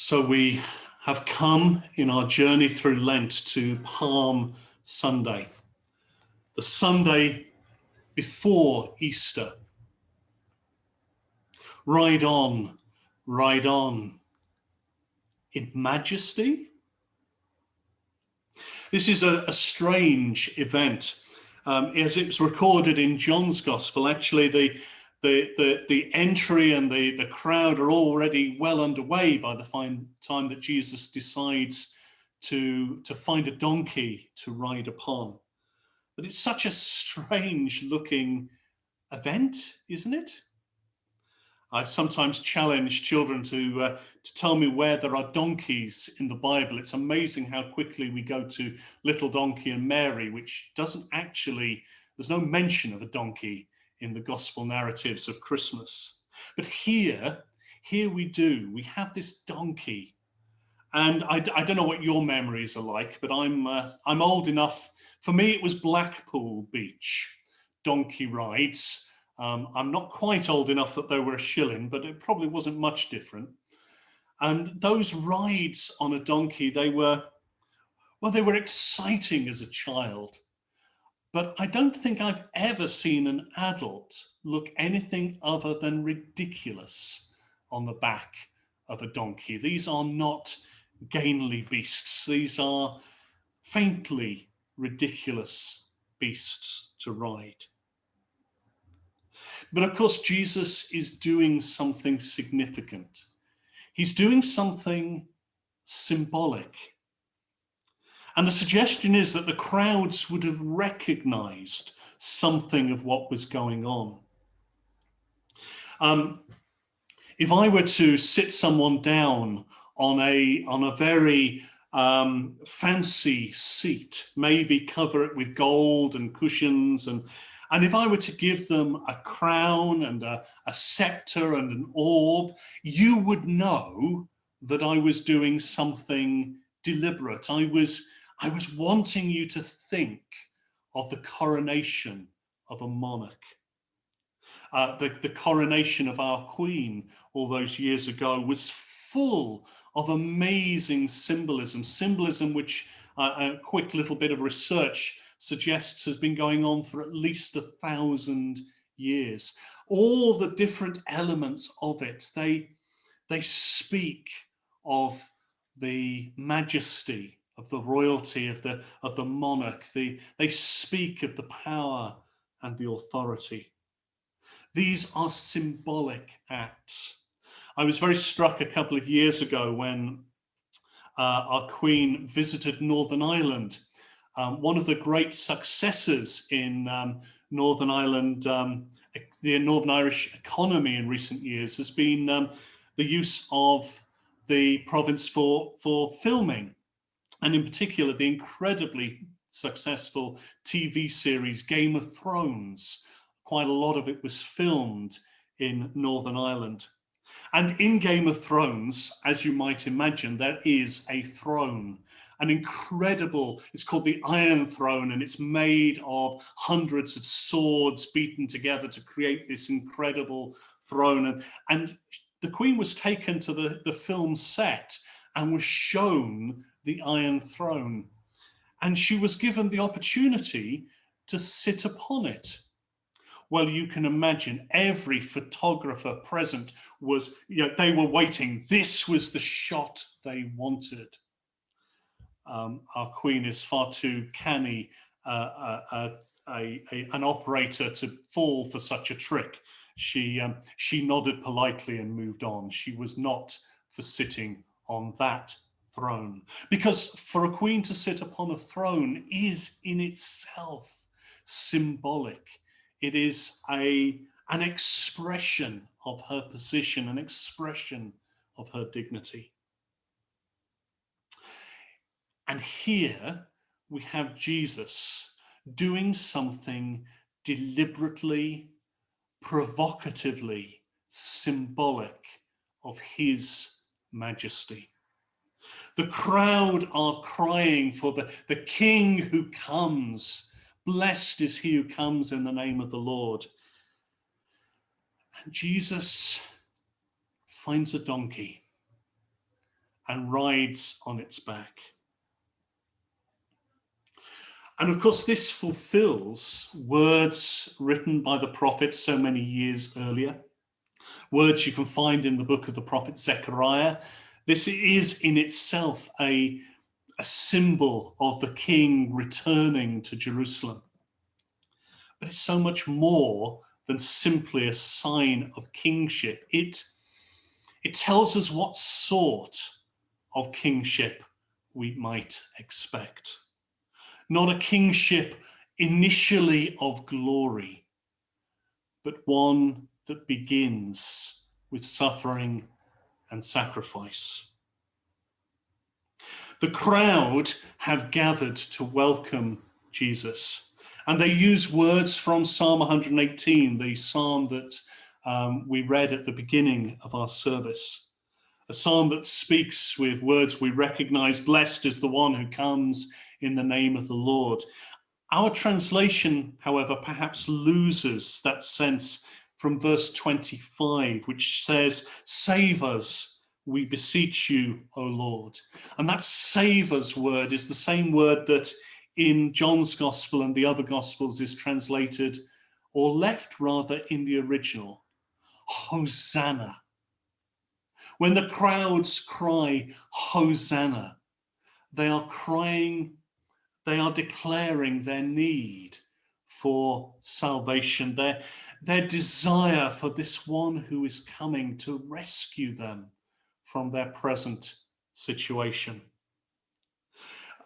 So we have come in our journey through Lent to Palm Sunday, the Sunday before Easter. Ride on in majesty. This is a strange event. As it was recorded in John's Gospel, actually the entry and the crowd are already well underway by the time that Jesus decides to find a donkey to ride upon. But it's such a strange looking event, isn't it? I've sometimes challenged children to tell me where there are donkeys in the Bible. It's amazing how quickly we go to Little Donkey and Mary, which doesn't actually, there's no mention of a donkey in the gospel narratives of Christmas. But here we do. We have this donkey. And I don't know what your memories are like, but I'm old enough. For me, it was Blackpool Beach donkey rides. I'm not quite old enough that they were a shilling, but it probably wasn't much different. And those rides on a donkey, they were exciting as a child. But I don't think I've ever seen an adult look anything other than ridiculous on the back of a donkey. These are not gainly beasts. These are faintly ridiculous beasts to ride. But of course, Jesus is doing something significant. He's doing something symbolic. And the suggestion is that the crowds would have recognized something of what was going on. If I were to sit someone down on a very fancy seat, maybe cover it with gold and cushions, and if I were to give them a crown and a scepter and an orb, you would know that I was doing something deliberate. I was wanting you to think of the coronation of a monarch. The coronation of our Queen all those years ago was full of amazing symbolism which a quick little bit of research suggests has been going on for at least 1,000 years. All the different elements of it, they speak of the majesty of the royalty of the monarch. They speak of the power and the authority. These are symbolic acts. I was very struck a couple of years ago when our Queen visited Northern Ireland. One of the great successes in Northern Ireland, the Northern Irish economy in recent years has been the use of the province for filming, and in particular the incredibly successful TV series Game of Thrones. Quite a lot of it was filmed in Northern Ireland. And in Game of Thrones, as you might imagine, there is a throne, an incredible, it's called the Iron Throne, and it's made of hundreds of swords beaten together to create this incredible throne. And the Queen was taken to the film set and was shown the Iron Throne. And she was given the opportunity to sit upon it. Well, you can imagine every photographer present was, they were waiting. This was the shot they wanted. Our Queen is far too canny an operator to fall for such a trick. She nodded politely and moved on. She was not for sitting on that throne, because for a queen to sit upon a throne is in itself symbolic. It is an expression of her position, an expression of her dignity. And here we have Jesus doing something deliberately, provocatively symbolic of his majesty. The crowd are crying for the King who comes. Blessed is he who comes in the name of the Lord. And Jesus finds a donkey and rides on its back. And of course, this fulfills words written by the prophet so many years earlier, words you can find in the book of the prophet Zechariah. This is in itself a symbol of the king returning to Jerusalem. But it's so much more than simply a sign of kingship. It tells us what sort of kingship we might expect. Not a kingship initially of glory, but one that begins with suffering and sacrifice. The crowd have gathered to welcome Jesus, and they use words from Psalm 118, the psalm that we read at the beginning of our service. A psalm that speaks with words we recognize: blessed is the one who comes in the name of the Lord. Our translation, however, perhaps loses that sense from verse 25, which says, save us, we beseech you, O Lord. And that save us word is the same word that in John's gospel and the other gospels is translated, or left rather, in the original, Hosanna. When the crowds cry, Hosanna, they are crying, they are declaring their need for salvation, their desire for this one who is coming to rescue them from their present situation.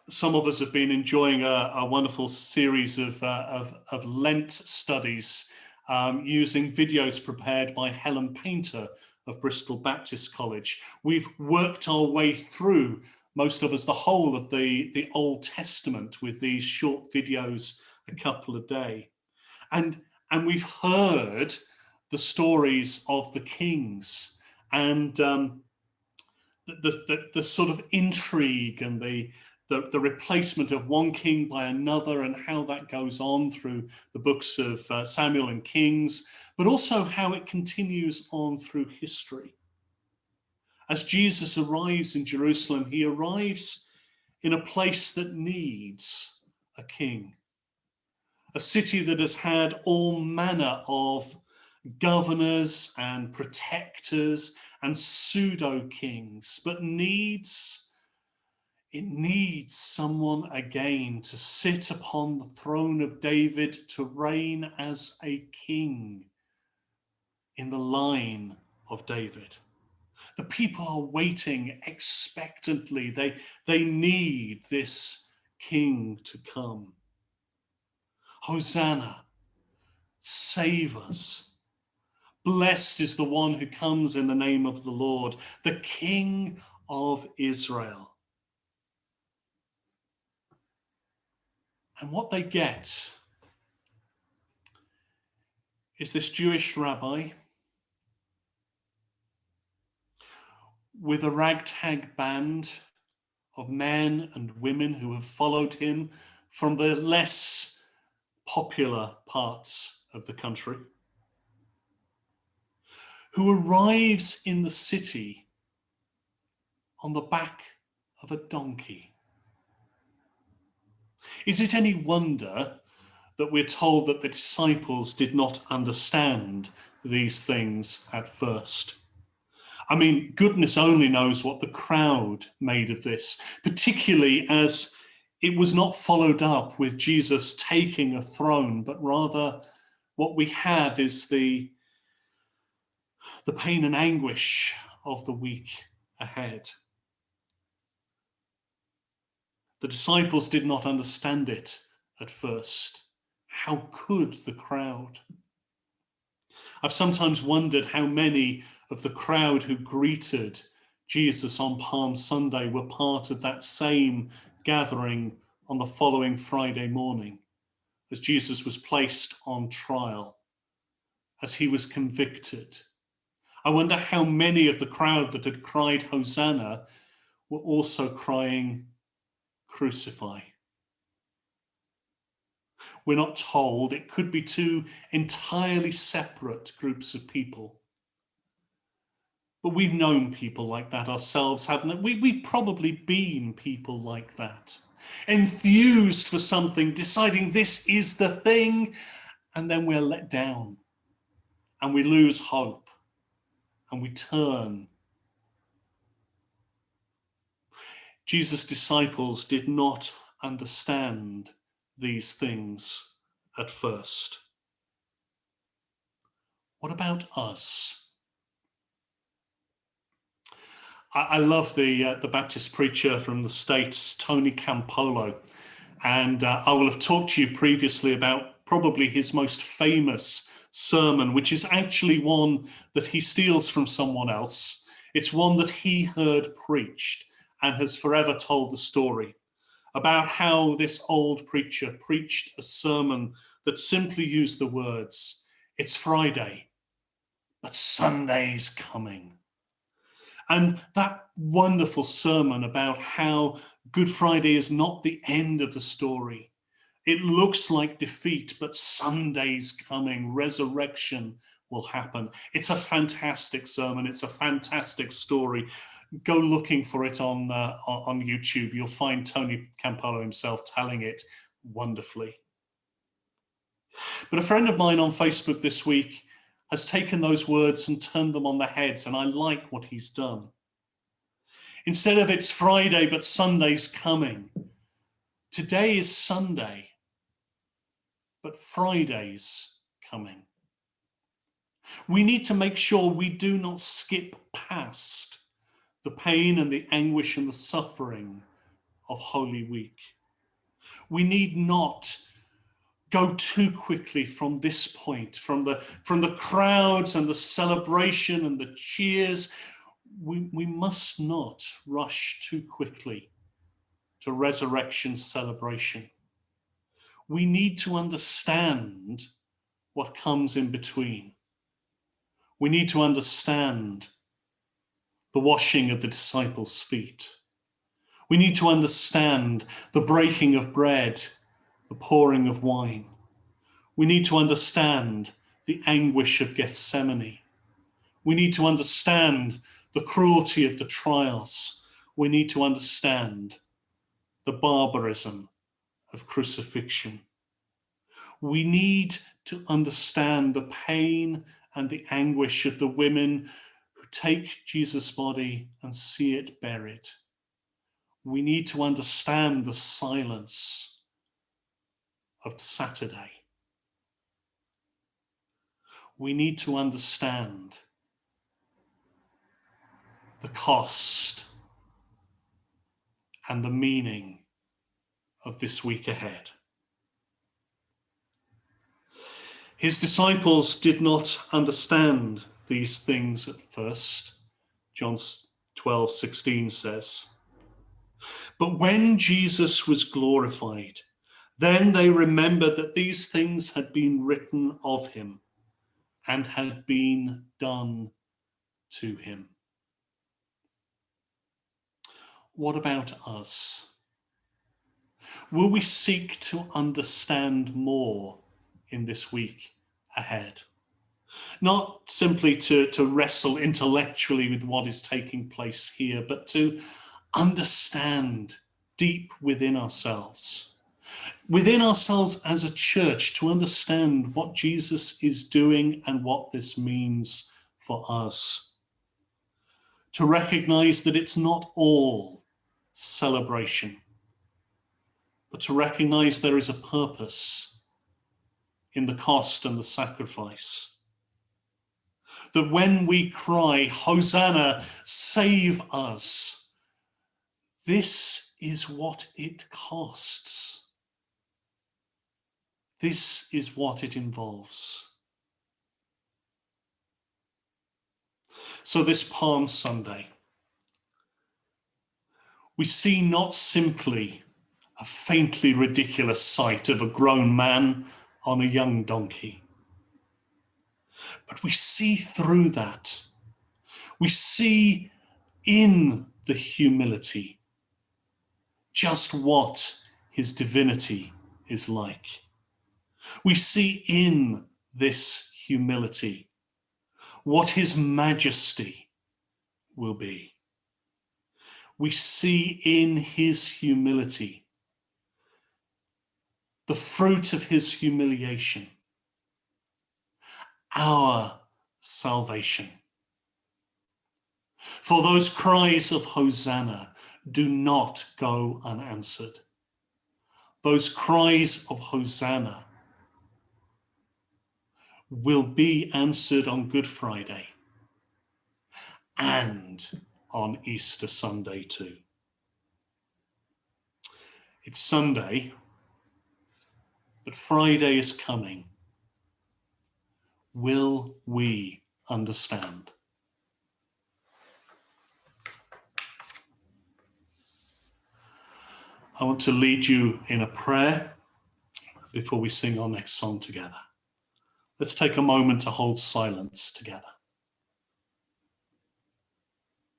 Some of us have been enjoying a wonderful series of Lent studies using videos prepared by Helen Painter of Bristol Baptist College. We've worked our way through, most of us, the whole of the Old Testament with these short videos, a couple a day. And we've heard the stories of the kings and the sort of intrigue and the replacement of one king by another, and how that goes on through the books of Samuel and Kings, but also how it continues on through history. As Jesus arrives in Jerusalem, he arrives in a place that needs a king, a city that has had all manner of governors and protectors and pseudo-kings, but needs someone again to sit upon the throne of David, to reign as a king in the line of David. The people are waiting expectantly. They need this king to come. Hosanna, save us. Blessed is the one who comes in the name of the Lord, the King of Israel. And what they get is this Jewish rabbi with a ragtag band of men and women who have followed him from the less popular parts of the country, who arrives in the city on the back of a donkey. Is it any wonder that we're told that the disciples did not understand these things at first? I mean, goodness only knows what the crowd made of this, particularly as it was not followed up with Jesus taking a throne, but rather what we have is the pain and anguish of the week ahead. The disciples did not understand it at first. How could the crowd? I've sometimes wondered how many of the crowd who greeted Jesus on Palm Sunday were part of that same gathering on the following Friday morning, as Jesus was placed on trial, as he was convicted. I wonder how many of the crowd that had cried Hosanna were also crying, crucify. We're not told. It could be two entirely separate groups of people. But we've known people like that ourselves, haven't we? We've probably been people like that. Enthused for something, deciding this is the thing, and then we're let down and we lose hope and we turn. Jesus' disciples did not understand these things at first. What about us? I love the Baptist preacher from the States, Tony Campolo, and I will have talked to you previously about probably his most famous sermon, which is actually one that he steals from someone else. It's one that he heard preached and has forever told the story about how this old preacher preached a sermon that simply used the words, "It's Friday, but Sunday's coming." And that wonderful sermon about how Good Friday is not the end of the story. It looks like defeat, but Sunday's coming, resurrection will happen. It's a fantastic sermon. It's a fantastic story. Go looking for it on YouTube. You'll find Tony Campolo himself telling it wonderfully. But a friend of mine on Facebook this week has taken those words and turned them on their heads, and I like what he's done. Instead of "It's Friday, but Sunday's coming," today is Sunday, but Friday's coming. We need to make sure we do not skip past the pain and the anguish and the suffering of Holy Week. We need not go too quickly from this point, from the crowds and the celebration and the cheers. We must not rush too quickly to resurrection celebration. We need to understand what comes in between. We need to understand the washing of the disciples' feet. We need to understand the breaking of bread, the pouring of wine. We need to understand the anguish of Gethsemane. We need to understand the cruelty of the trials. We need to understand the barbarism of crucifixion. We need to understand the pain and the anguish of the women who take Jesus' body and see it buried. We need to understand the silence of Saturday. We need to understand the cost and the meaning of this week ahead. His disciples did not understand these things at first, John 12:16 says. But when Jesus was glorified, then they remembered that these things had been written of him and had been done to him. What about us? Will we seek to understand more in this week ahead? Not simply to wrestle intellectually with what is taking place here, but to understand deep within ourselves as a church, to understand what Jesus is doing and what this means for us. To recognize that it's not all celebration, but to recognize there is a purpose in the cost and the sacrifice. That when we cry, "Hosanna, save us," this is what it costs. This is what it involves. So this Palm Sunday, we see not simply a faintly ridiculous sight of a grown man on a young donkey, but we see through that. We see in the humility just what his divinity is like. We see in this humility what his majesty will be. We see in his humility the fruit of his humiliation, our salvation. For those cries of Hosanna do not go unanswered. Those cries of Hosanna will be answered on Good Friday and on Easter Sunday too. It's Sunday, but Friday is coming. Will we understand? I want to lead you in a prayer before we sing our next song together. Let's take a moment to hold silence together.